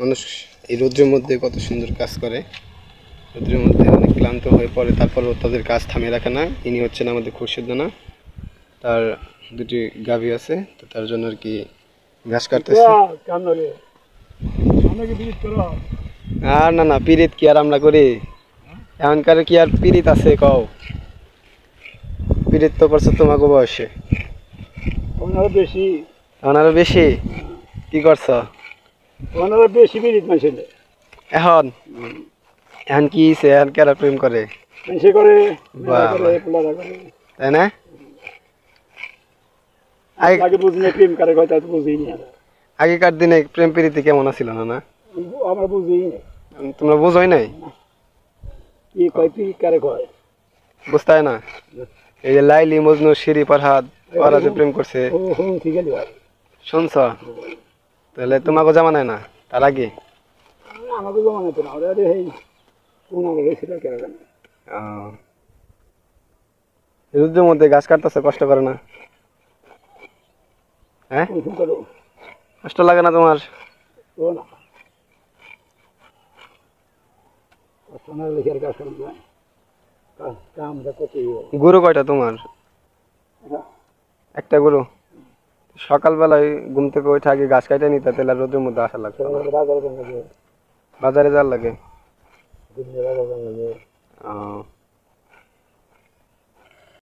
মানুষ এই রৌদ্রের মধ্যে কত সুন্দর কাজ করে। রৌদ্রের মধ্যে অনেক ক্লান্ত হয়ে পড়ে, তারপরও তাদের কাজ থামিয়ে রাখে না। ইনি হচ্ছেন আমাদের খুরশিদ নানা, তার দুটি গাভী আছে, তো তার জন্য আর কি ঘাস কাটতেছে। আর না না, পিরিত কি আর আমরা করি? এখনকার কি আর পিরিত আছে কও? পিরিত তো করছে তোমাকে বয়সে, বেশি আরো বেশি। কি করছ বেশি পিরিত মাসে এখন? এখন কি এখন কেরা প্রেম করে? করে তাই না? আগে বুঝিনি প্রেম করে কথা বুঝিনি। আগেকার দিনে প্রেম প্রীতি কেমন ছিল না? আমরা বুঝি তোমরা বুঝোই নাই? কি কয় পিরিত কারে কয় বুঝতে না? এই যে লাইলি মজনু শিরি ফরহাদ ওরা যে প্রেম করছে, শুনছ? তাহলে তোমাকে জামানায় না, তার আগে? আমাকে জমানাতো না, ওরা রুদ্রের মধ্যে গাছ কাটতেছে, কষ্ট করে না? হ্যাঁ, কষ্ট লাগে না তোমার? গরু কয়টা তোমার? একটা গরু। সকালবেলায় ঘুম থেকে ওইটা আগে গাছ কাটে নিতে, তাহলে রোদের মধ্যে আসা লাগতো। বাজারে যাওয়ার লাগে।